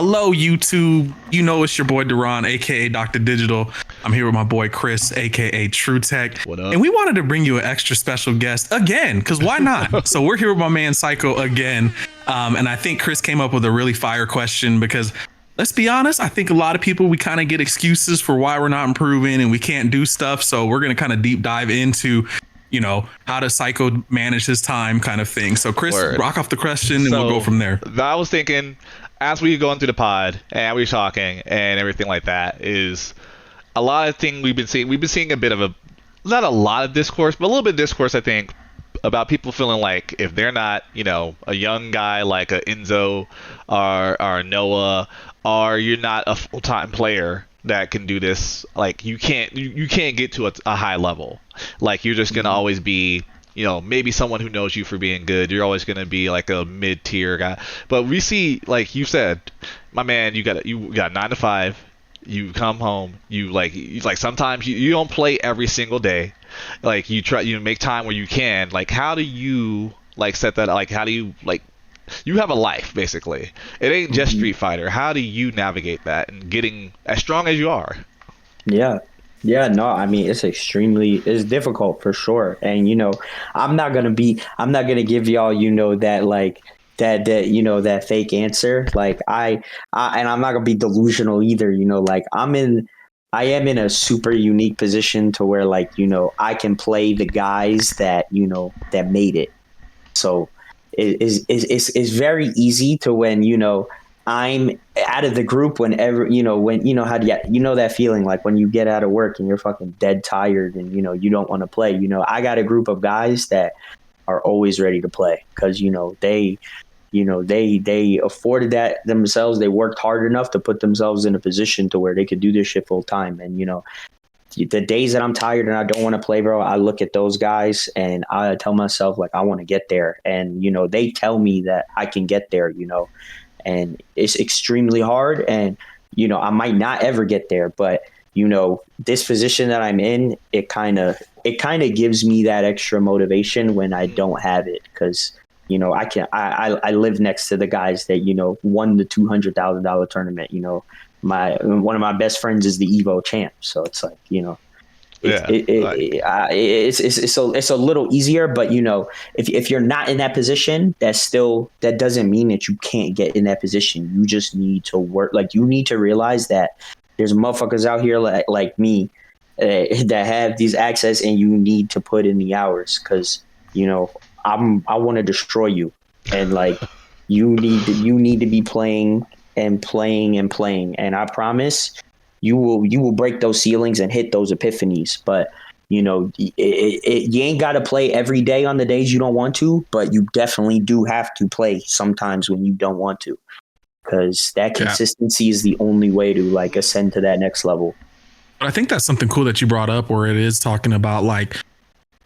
Hello, YouTube. You know it's your boy Duran, aka Dr. Digital. I'm here with my boy Chris, aka True Tech. What up? And we wanted to bring you an extra special guest again, because why not? So we're here with my man Psycho again. And I think Chris came up with a really fire question because let's be honest, I think a lot of people, we kind of get excuses for why we're not improving and we can't do stuff. So we're going to kind of deep dive into, you know, how does Psycho manage his time kind of thing. So Chris, rock off the question and we'll go from there. I was thinking, as we going through the pod and we're talking and everything like that, is a lot of things we've been seeing. We've been seeing a bit of a, not a lot of discourse, but a little bit of discourse, I think, about people feeling like if they're not, you know, a young guy like a Enzo or a Noah, or you're not a full-time player that can do this, like you can't get to a high level. Like you're just gonna always be, you know, maybe someone who knows you for being good. You're always gonna be like a mid-tier guy. But we see, like you said, my man, you got 9 to 5. You come home. You like sometimes you don't play every single day. Like you make time where you can. Like how do you like set that? Like how do you like? You have a life basically. It ain't just Street Fighter. How do you navigate that and getting as strong as you are? Yeah, no, I mean it's difficult for sure. And you know, I'm not gonna give y'all, you know, that like that you know, that fake answer. Like I and I'm not gonna be delusional either, you know, like I am in a super unique position to where, like, you know, I can play the guys that, you know, that made it. So it's very easy to, when, you know, I'm out of the group, whenever, you know, when, you know, how do you know that feeling, like when you get out of work and you're fucking dead tired and, you know, you don't want to play. You know, I got a group of guys that are always ready to play because, you know, they afforded that themselves. They worked hard enough to put themselves in a position to where they could do this shit full time. And, you know, the days that I'm tired and I don't want to play, bro, I look at those guys and I tell myself, like, I want to get there. And, you know, they tell me that I can get there, you know, and it's extremely hard. And, you know, I might not ever get there, but, you know, this position that I'm in, it kind of gives me that extra motivation when I don't have it. Cause, you know, I live next to the guys that, you know, won the $200,000 tournament. You know, one of my best friends is the Evo champ. So it's like, you know, it's a little easier, but you know, if you're not in that position, that doesn't mean that you can't get in that position. You just need to work. Like you need to realize that there's motherfuckers out here like me that have these access, and you need to put in the hours because, you know, I want to destroy you, and like you need to be playing and playing and playing, and I promise you will break those ceilings and hit those epiphanies. But you know, you ain't got to play every day on the days you don't want to, but you definitely do have to play sometimes when you don't want to, because that consistency is the only way to like ascend to that next level. I think that's something cool that you brought up, where it is talking about like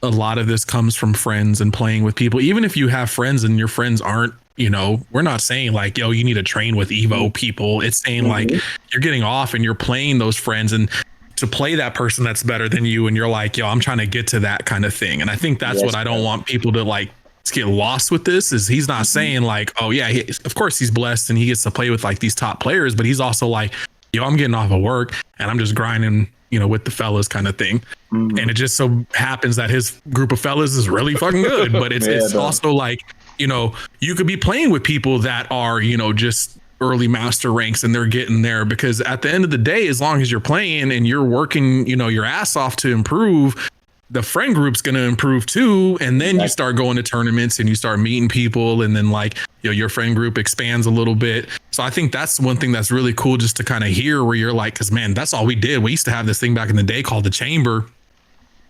a lot of this comes from friends and playing with people. Even if you have friends and your friends aren't, you know, we're not saying like, yo, you need to train with Evo people. It's saying like you're getting off and you're playing those friends and to play that person that's better than you. And you're like, yo, I'm trying to get to that kind of thing. And I think that's what I don't want people to like get lost with. This is he's not saying like, oh yeah, of course he's blessed and he gets to play with like these top players, but he's also like, yo, I'm getting off of work and I'm just grinding, you know, with the fellas kind of thing. And it just so happens that his group of fellas is really fucking good, but it's also like, you know, you could be playing with people that are, you know, just early master ranks and they're getting there, because at the end of the day, as long as you're playing and you're working, you know, your ass off to improve, the friend group's going to improve too. And then you start going to tournaments and you start meeting people, and then like, you know, your friend group expands a little bit. So I think that's one thing that's really cool just to kind of hear, where you're like, cause man, that's all we did. We used to have this thing back in the day called the Chamber,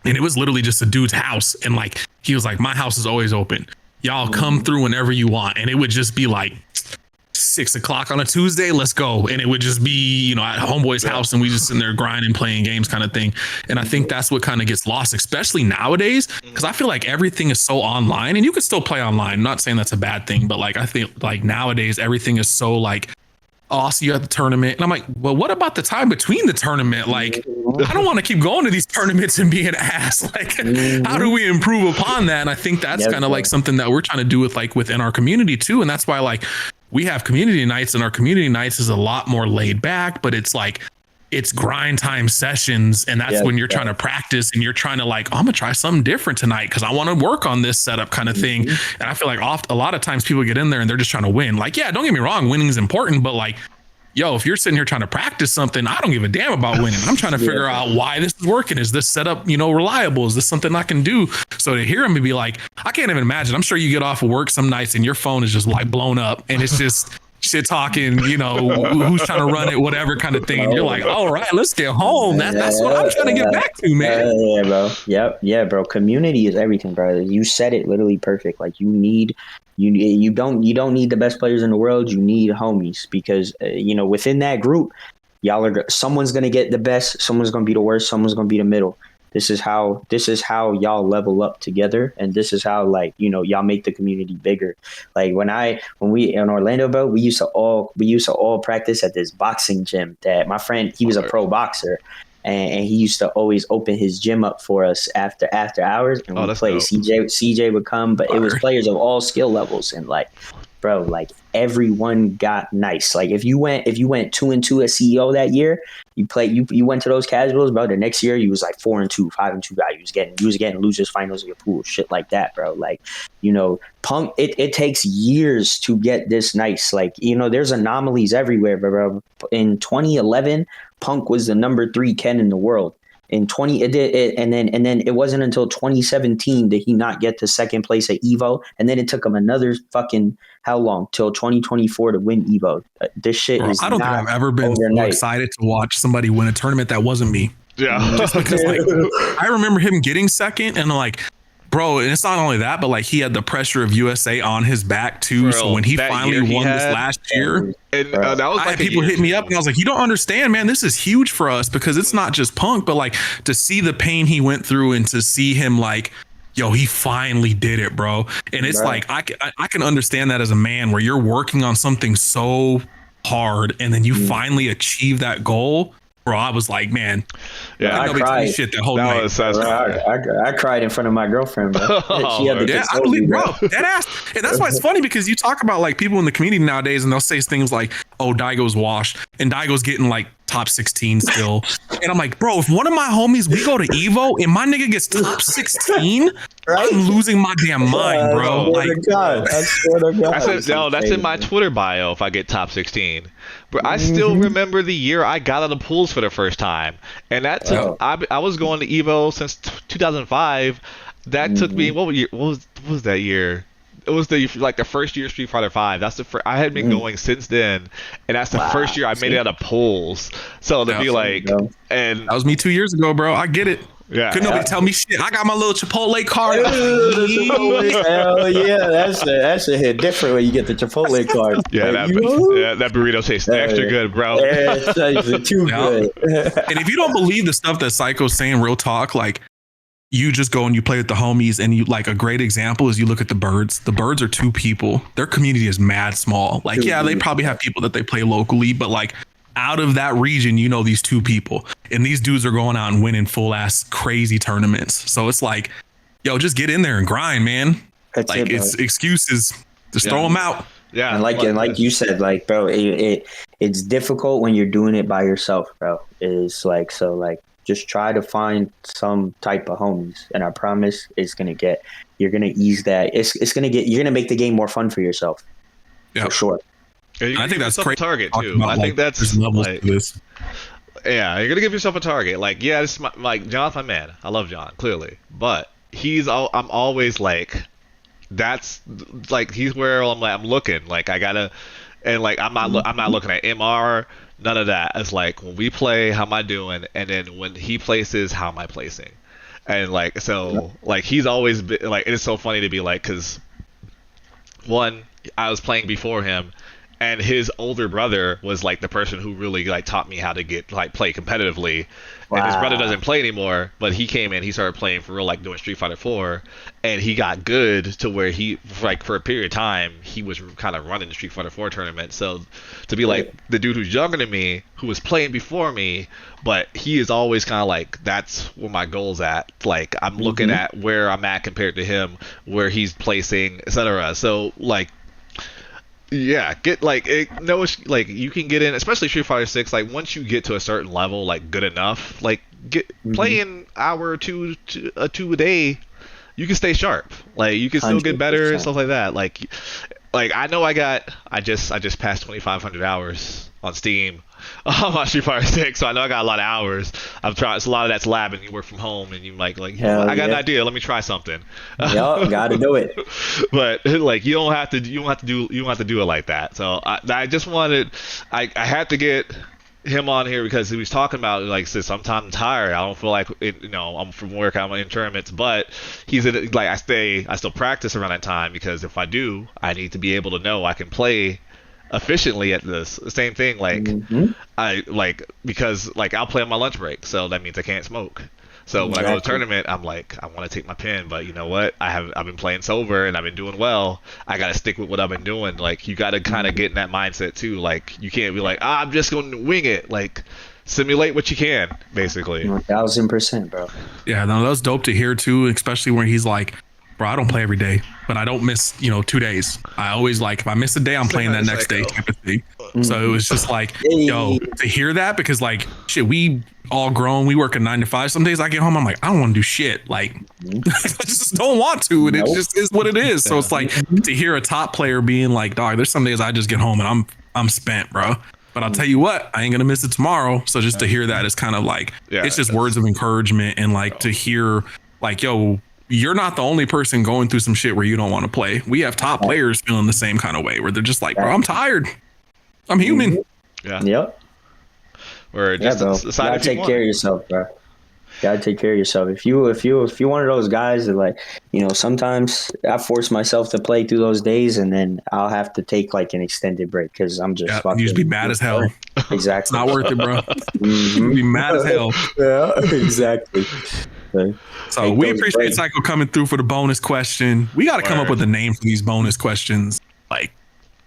and it was literally just a dude's house. And like, he was like, my house is always open. Y'all come through whenever you want. And it would just be like 6 o'clock on a Tuesday, let's go. And it would just be, you know, at homeboy's house, and we just in there grinding, playing games kind of thing. And I think that's what kind of gets lost, especially nowadays, because I feel like everything is so online, and you can still play online. I'm not saying that's a bad thing, but like, I think like nowadays everything is so like, oh, I'll see you at the tournament. And I'm like, well, what about the time between the tournament? Like, I don't want to keep going to these tournaments and being ass. Like, how do we improve upon that? And I think that's kind of like something that we're trying to do with like within our community too. And that's why like we have community nights, and our community nights is a lot more laid back, but it's like, it's grind time sessions. And that's when you're trying to practice and you're trying to like, I'm gonna try something different tonight because I want to work on this setup kind of thing. And I feel like a lot of times people get in there and they're just trying to win. Like, yeah, don't get me wrong, winning is important, but like, yo, if you're sitting here trying to practice something, I don't give a damn about winning. I'm trying to figure out why this is working. Is this setup, reliable? Is this something I can do? So to hear him be like, I can't even imagine. I'm sure you get off of work some nights and your phone is just like blown up and it's just shit talking, who's trying to run it, whatever kind of thing. And you're like, all right, let's get home. That's what I'm trying to get back to, man. Yeah, bro. Yep. Yeah, bro. Community is everything, bro. You said it literally perfect. Like you don't need the best players in the world. You need homies because, within that group, someone's going to get the best. Someone's going to be the worst. Someone's going to be the middle. This is how y'all level up together, and this is how y'all make the community bigger. Like when we in Orlando, bro, we used to all practice at this boxing gym that my friend, he was a pro boxer, and he used to always open his gym up for us after hours, and we play. CJ would come, but it was players of all skill levels, and bro, everyone got nice. Like if you went 2-2 at CEO that year, you went to those casuals, bro. The next year you was like 4-2, 5-2 guy. You was getting losers finals of your pool, shit like that, bro. Punk. It takes years to get this nice. There's anomalies everywhere, bro. In 2011, Punk was the number 3 Ken in the world. In 20, it did, and then it wasn't until 2017 that he not get to second place at Evo, and then it took him another fucking how long till 2024 to win Evo. This shit is. I don't think I've ever been so excited to watch somebody win a tournament that wasn't me. Yeah, just because I remember him getting second, and bro, and it's not only that, but he had the pressure of USA on his back too. Bro, so when he finally won this last year, and that was I had people hit me up, and I was like, "You don't understand, man. This is huge for us because it's not just Punk, but to see the pain he went through and to see him yo, he finally did it, bro." And it's I can understand that as a man where you're working on something so hard and then you finally achieve that goal. Bro, I was like, man, I cried. Shit that whole night. I cried in front of my girlfriend, bro. She had to I believe, bro. That ass, and that's why it's funny because you talk about people in the community nowadays, and they'll say things like, "Oh, Daigo's washed," and Daigo's getting top 16 still, and I'm like, bro, if one of my homies we go to Evo and my nigga gets top 16, right? I'm losing my damn mind, bro. I swear to God. I said, no, that's in my Twitter bio. If I get top 16. But I still remember the year I got out of pools for the first time, and that took. I was going to Evo since 2005. That took me. What was that year? It was the first year of Street Fighter 5. That's the first. I had been going since then, and that's the first year I made it out of pools. So to be and that was me 2 years ago, bro. I get it. Yeah. Couldn't nobody tell me shit. I got my little Chipotle card. Hell yeah, that shit hit different when you get the Chipotle card. Yeah, that burrito tastes extra good, bro. Yeah, it's too good. And if you don't believe the stuff that Psycho's saying, real talk, you just go and you play with the homies, and you a great example is you look at the Birds. The Birds are 2 people. Their community is mad small. They probably have people that they play locally, but out of that region, these 2 people, and these dudes are going out and winning full ass crazy tournaments. So it's yo, just get in there and grind, man. It's excuses. Just throw them out. Yeah. And like you said, bro, it's difficult when you're doing it by yourself, bro. It's just try to find some type of homies, and I promise you're gonna ease that. You're gonna make the game more fun for yourself. Yeah, for sure. I think that's a target too. I think that's levels to this. Yeah, you're gonna give yourself a target. This is John's my man. I love John clearly, but I'm always that's he's where I'm looking. I gotta, and I'm not looking at MR. None of that. It's when we play, how am I doing? And then when he places, how am I placing? And he's always been it's so funny to be because one, I was playing before him, and his older brother was the person who really taught me how to get play competitively. And his brother doesn't play anymore, but he came in, he started playing for real, doing Street Fighter 4, and he got good to where he for a period of time he was kind of running the Street Fighter 4 tournament. So to be the dude who's younger than me, who was playing before me, but he is always kind of that's where my goal's at. I'm looking at where I'm at compared to him, where he's placing, etc. So Yeah, get like it, no, like you can get in, especially Street Fighter 6. Like once you get to a certain level, like good enough, like get playing hour or two a day, you can stay sharp. Like you can still get better and 100%. stuff like that. Like I know I just passed 2,500 hours on Steam on my Street Fighter 6, so I know I got a lot of hours. I've tried. It's a lot of that's lab, and you work from home, and you like you know, Hell I got an yeah. idea. Let me try something. Yup, gotta do it. But like you don't have to do it like that. So I just wanted I had to get him on here because he was talking about like said sometimes I'm tired. I don't feel like it, I'm from work. I'm in tournaments, but he's in, like I still practice around that time because if I do, I need to be able to know I can play efficiently at this. Same thing like I like because like I'll play on my lunch break, so that means I can't smoke. So when I go to the tournament, I'm like, I want to take my pen, but you know what? I've been playing sober and I've been doing well. I gotta stick with what I've been doing. Like you gotta kind of get in that mindset too. Like you can't be like, I'm just going to wing it. Like simulate what you can, basically. 1000%, bro. Yeah, no, that was dope to hear too, especially when he's like, bro, I don't play every day, but I don't miss, 2 days. I always like, if I miss a day, I'm playing that next day type of thing. So it was just like, yo, to hear that, because like, shit, we all grown, we work a 9 to 5. Some days I get home, I'm like, I don't want to do shit. Like, I just don't want to. And it just is what it is. So it's like to hear a top player being like, dog, there's some days I just get home and I'm spent, bro. But I'll tell you what, I ain't gonna miss it tomorrow. So just to hear that is kind of like, it's just words of encouragement and like to hear like, yo, you're not the only person going through some shit where you don't want to play. We have top players feeling the same kind of way where they're just like, bro, I'm tired. I'm human. Yeah. Yep. Or just bro. decide Gotta if you take want. care of yourself, bro. Gotta take care of yourself. If you're one of those guys that like, sometimes I force myself to play through those days and then I'll have to take like an extended break because I'm just You just be mad as hell. Exactly. It's not worth it, bro. You be mad as hell. Yeah, exactly. So we appreciate Psycho coming through for the bonus question. We got to come up with a name for these bonus questions. Like,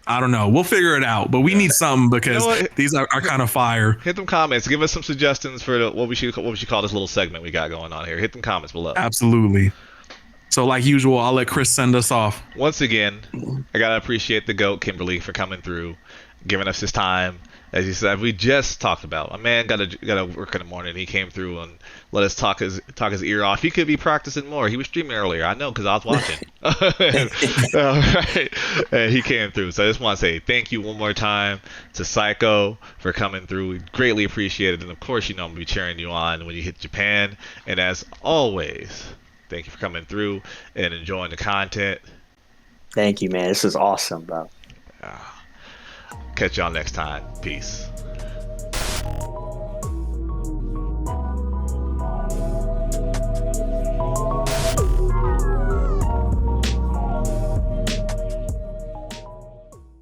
I don't know. We'll figure it out, but we need something because these are kind of fire. Hit them comments. Give us some suggestions for what we should call this little segment we got going on here. Hit them comments below. Absolutely. So like usual, I'll let Chris send us off. Once again, I gotta appreciate the GOAT Kimberly for coming through, giving us his time. As you said, we just talked about. A man gotta work in the morning. He came through and let us talk his ear off. He could be practicing more. He was streaming earlier. I know because I was watching. Right. And he came through. So I just want to say thank you one more time to Psycho for coming through. We greatly appreciate it. And of course, I'm gonna be cheering you on when you hit Japan. And as always, thank you for coming through and enjoying the content. Thank you, man. This is awesome, bro. Catch y'all next time. Peace.